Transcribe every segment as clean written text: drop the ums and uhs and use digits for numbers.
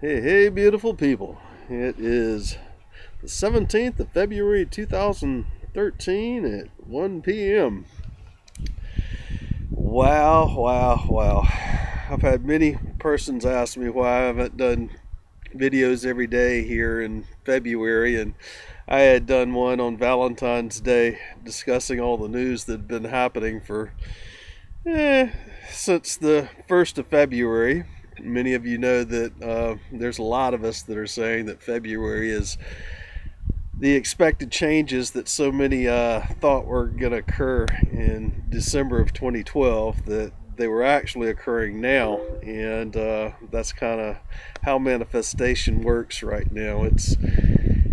Hey, beautiful people. It is the 17th of February 2013 at 1 p.m. Wow. I've had many persons ask me why I haven't done videos every day here in February, and I had done one on Valentine's Day discussing all the news that had been happening for since the 1st of February. Many of you know that there's a lot of us that are saying that February is the expected changes that so many thought were going to occur in December of 2012, that they were actually occurring now. And that's kind of how manifestation works right now. It's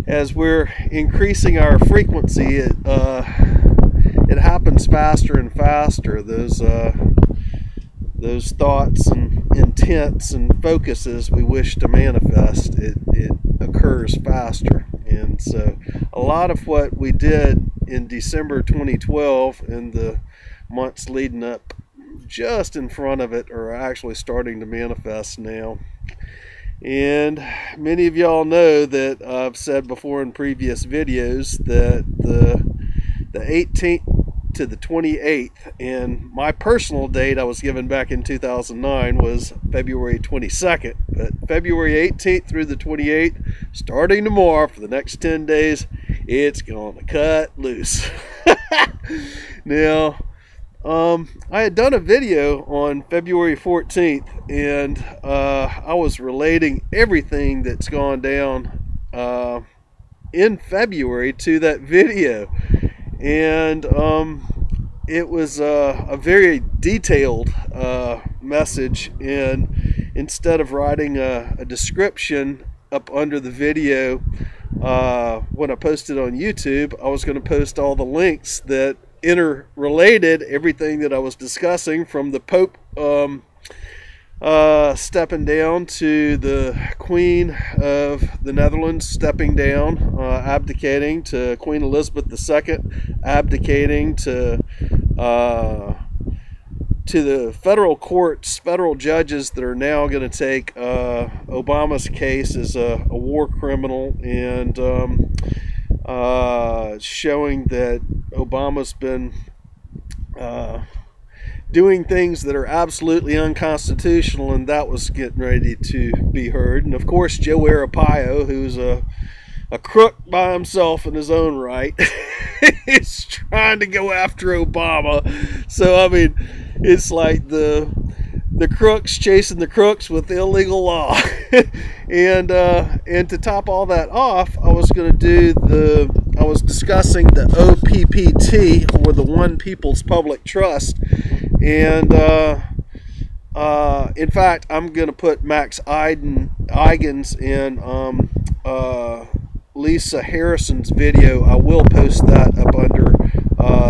as we're increasing our frequency, it happens faster and faster. Those thoughts and intents and focuses we wish to manifest, it occurs faster. And so a lot of what we did in December 2012 and the months leading up just in front of it are actually starting to manifest now. And many of y'all know that I've said before in previous videos that the 18th to the 28th, and my personal date I was given back in 2009 was February 22nd, but February 18th through the 28th, starting tomorrow for the next 10 days, it's gonna cut loose. Now, I had done a video on February 14th, and I was relating everything that's gone down in February to that video. And it was a very detailed message, and instead of writing a description up under the video when I posted on YouTube, I was going to post all the links that interrelated everything that I was discussing, from the Pope stepping down to the Queen of the Netherlands stepping down, abdicating, to Queen Elizabeth II abdicating, to the federal courts, federal judges that are now going to take Obama's case as a war criminal, and showing that Obama's been doing things that are absolutely unconstitutional, and that was getting ready to be heard. And of course, Joe Arpaio, who's a crook by himself in his own right, is trying to go after Obama. So I mean, it's like the crooks chasing the crooks with illegal law. And to top all that off, I was discussing the OPPT, or the One People's Public Trust. And in fact, I'm going to put Max Igan's and Lisa Harrison's video. I will post that up under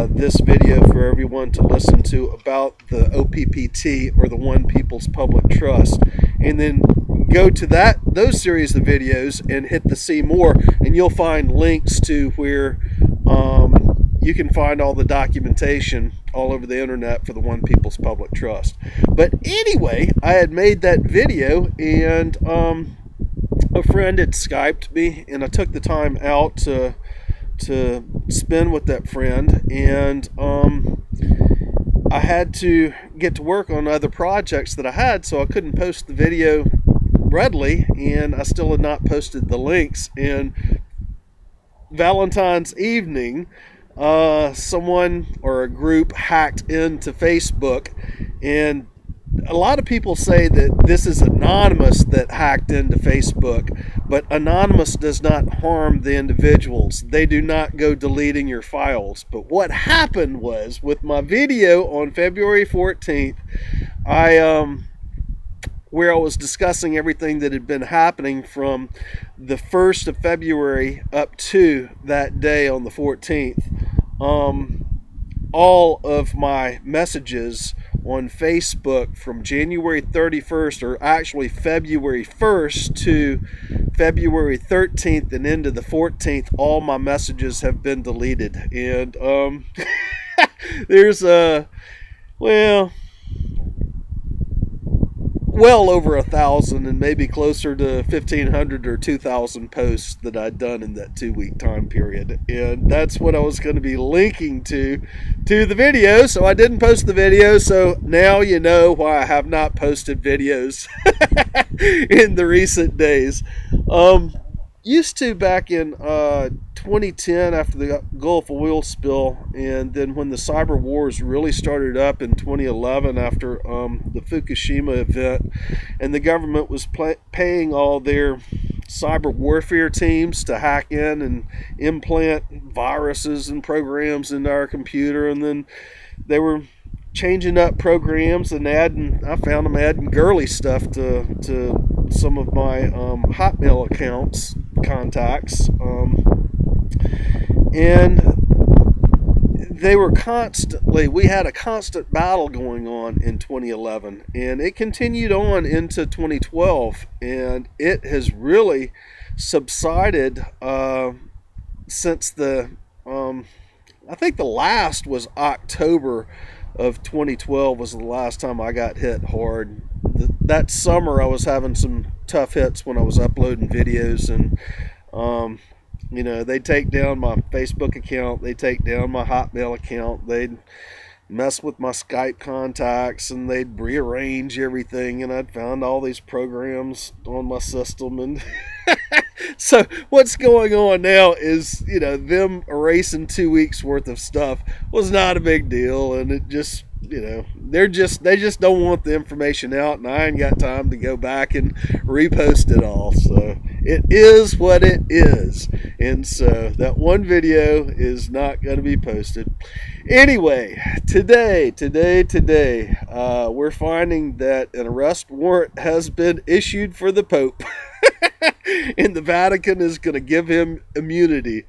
this video for everyone to listen to, about the OPPT, or the One People's Public Trust. And then go to those series of videos and hit the see more, and you'll find links to where you can find all the documentation all over the internet for the One People's Public Trust. But anyway, I had made that video, and a friend had Skyped me, and I took the time out to spend with that friend, and I had to get to work on other projects that I had, so I couldn't post the video readily, and I still had not posted the links. And Valentine's evening, someone or a group hacked into Facebook, and a lot of people say that this is Anonymous that hacked into Facebook, but Anonymous does not harm the individuals. They do not go deleting your files. But what happened was, with my video on February 14th, where I was discussing everything that had been happening from the 1st of February up to that day on the 14th, all of my messages on Facebook from January 31st, or actually February 1st to February 13th and into the 14th, all my messages have been deleted. And there's well over 1,000 and maybe closer to 1,500 or 2,000 posts that I'd done in that 2-week time period. And that's what I was going to be linking to the video. So I didn't post the video. So now you know why I have not posted videos in the recent days. Used to back in 2010 after the Gulf oil spill, and then when the cyber wars really started up in 2011 after the Fukushima event, and the government was paying all their cyber warfare teams to hack in and implant viruses and programs into our computer, and then they were changing up programs and I found them adding girly stuff to some of my Hotmail accounts contacts, and we had a constant battle going on in 2011, and it continued on into 2012, and it has really subsided since I think the last was October of 2012 was the last time I got hit hard. That summer I was having some tough hits when I was uploading videos, and you know, they'd take down my Facebook account, they'd take down my Hotmail account, they'd mess with my Skype contacts, and they'd rearrange everything, and I'd found all these programs on my system, and so what's going on now is, you know, them erasing 2 weeks worth of stuff was not a big deal, and it just, you know, they just don't want the information out, and I ain't got time to go back and repost it all. So it is what it is, and so that one video is not going to be posted. Anyway, today, we're finding that an arrest warrant has been issued for the Pope. And the Vatican is going to give him immunity.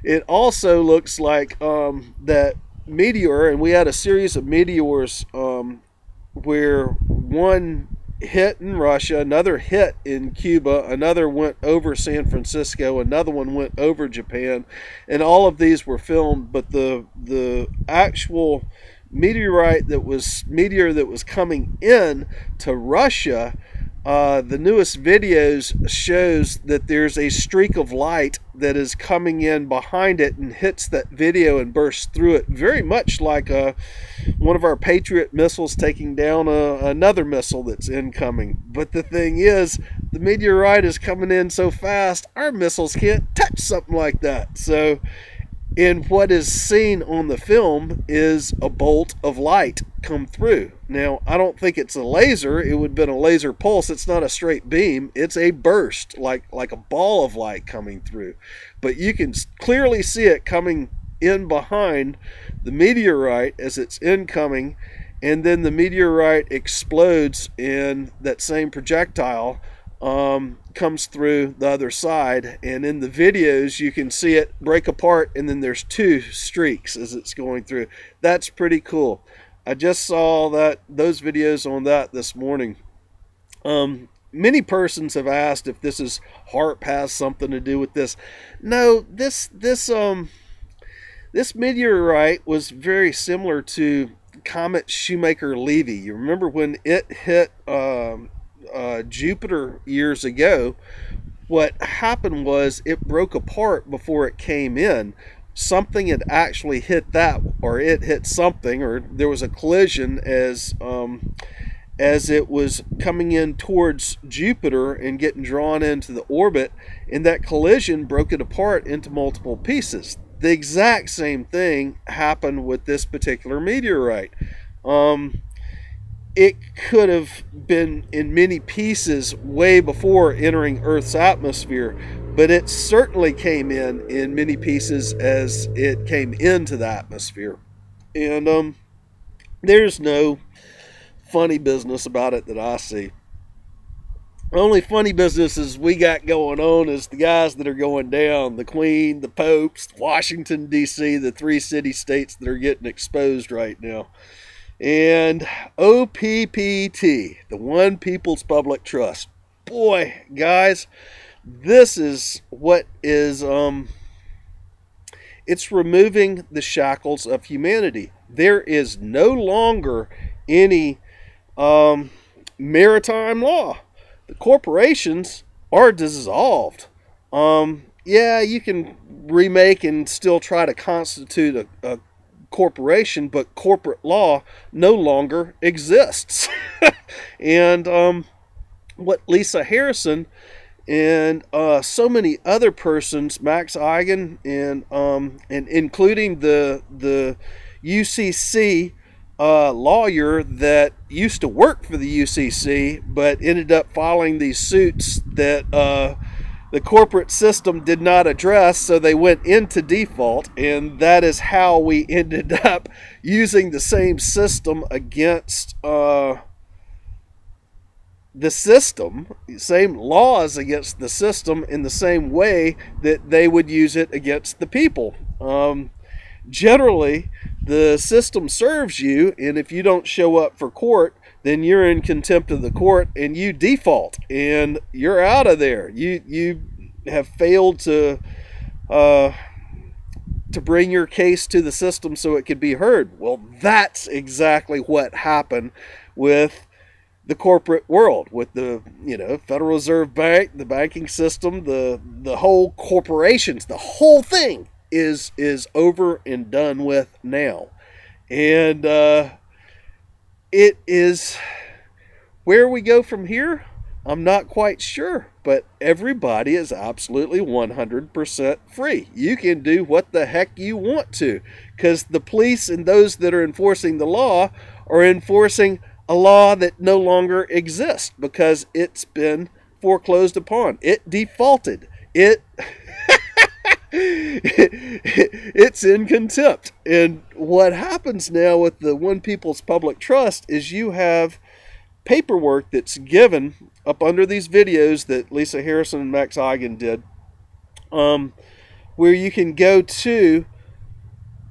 It also looks like that meteor, and we had a series of meteors where one hit in Russia, another hit in Cuba, another went over San Francisco, another one went over Japan, and all of these were filmed, but the actual meteor that was coming in to Russia, the newest videos shows that there's a streak of light that is coming in behind it and hits that video and bursts through it, very much like one of our Patriot missiles taking down another missile that's incoming. But the thing is, the meteorite is coming in so fast, our missiles can't touch something like that. So, and what is seen on the film is a bolt of light come through. Now, I don't think it's a laser. It would have been a laser pulse. It's not a straight beam. It's a burst, like a ball of light coming through. But you can clearly see it coming in behind the meteorite as it's incoming, and then the meteorite explodes, and that same projectile comes through the other side, and in the videos you can see it break apart, and then there's two streaks as it's going through. That's pretty cool. I just saw those videos on that this morning. Many persons have asked if this HAARP has something to do with this. No, this meteorite was very similar to Comet Shoemaker-Levy. You remember when it hit Jupiter years ago? What happened was it broke apart before it came in. Something had actually hit that, or it hit something, or there was a collision as it was coming in towards Jupiter and getting drawn into the orbit, and that collision broke it apart into multiple pieces. The exact same thing happened with this particular meteorite. It could have been in many pieces way before entering Earth's atmosphere, but it certainly came in many pieces as it came into the atmosphere. And there's no funny business about it that I see. The only funny businesses we got going on is the guys that are going down, the Queen, the Popes, Washington, D.C., the 3 city-states that are getting exposed right now. And OPPT, the One People's Public Trust. Boy, guys, this is what is, it's removing the shackles of humanity. There is no longer any maritime law. The corporations are dissolved. Yeah, you can remake and still try to constitute a corporation, but corporate law no longer exists. And what Lisa Harrison and so many other persons, Max Igan and including the UCC lawyer that used to work for the UCC but ended up filing these suits that the corporate system did not address, so they went into default, and that is how we ended up using the same system against the system, same laws against the system in the same way that they would use it against the people. Generally, the system serves you, and if you don't show up for court, then you're in contempt of the court and you default and you're out of there. You have failed to bring your case to the system so it could be heard. Well, that's exactly what happened with the corporate world, with the Federal Reserve Bank, the banking system, the whole corporations. The whole thing is over and done with now. And it is where we go from here, I'm not quite sure, but everybody is absolutely 100% free. You can do what the heck you want to, because the police and those that are enforcing the law are enforcing a law that no longer exists because it's been foreclosed upon. It defaulted. It's in contempt. And what happens now with the One People's Public Trust is you have paperwork that's given up under these videos that Lisa Harrison and Max Igan did, where you can go to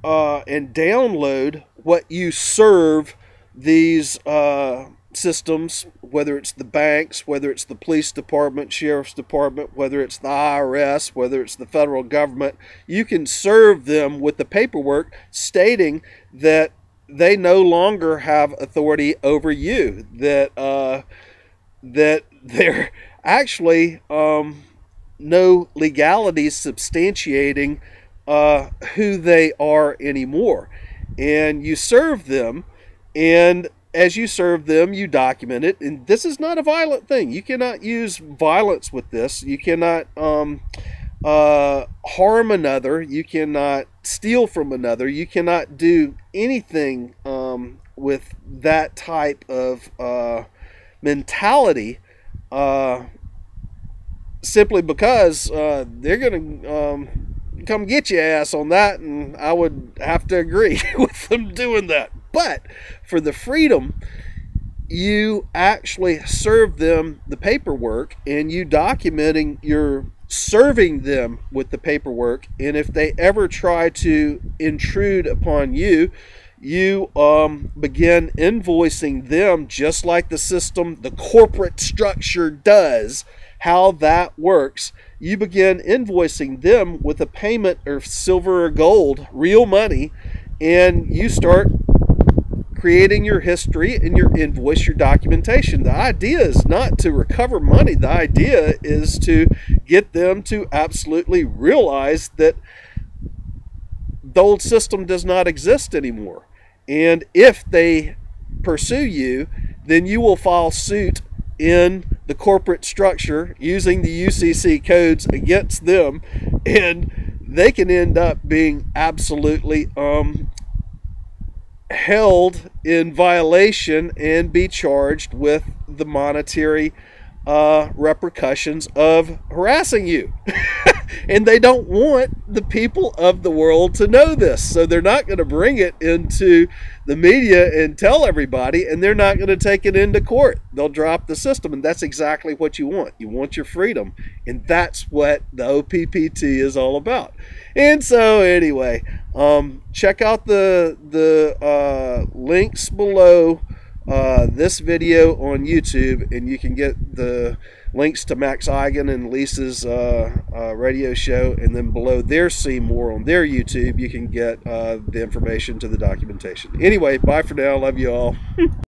and download what you serve these systems, whether it's the banks, whether it's the police department, sheriff's department, whether it's the IRS, whether it's the federal government. You can serve them with the paperwork stating that they no longer have authority over you, that they're actually no legalities substantiating who they are anymore. And you serve them, and as you serve them, you document it. And this is not a violent thing. You cannot use violence with this. You cannot harm another. You cannot steal from another. You cannot do anything with that type of mentality, simply because they're going to come get your ass on that, and I would have to agree with them doing that. But for the freedom, you actually serve them the paperwork, and you documenting your serving them with the paperwork. And if they ever try to intrude upon you, you begin invoicing them just like the system, the corporate structure does. How that works, you begin invoicing them with a payment of silver or gold, real money, and you start creating your history and your invoice, your documentation. The idea is not to recover money. The idea is to get them to absolutely realize that the old system does not exist anymore. And if they pursue you, then you will file suit in the corporate structure using the UCC codes against them, and they can end up being absolutely held in violation and be charged with the monetary repercussions of harassing you. And they don't want the people of the world to know this, so they're not going to bring it into the media and tell everybody, and they're not going to take it into court. They'll drop the system, and that's exactly what you want. You want your freedom, and that's what the OPPT is all about. And so anyway, check out the links below this video on YouTube, and you can get the links to Max Igan and Lisa's radio show, and then below there, see more on their YouTube. You can get the information to the documentation. Anyway, bye for now. Love you all.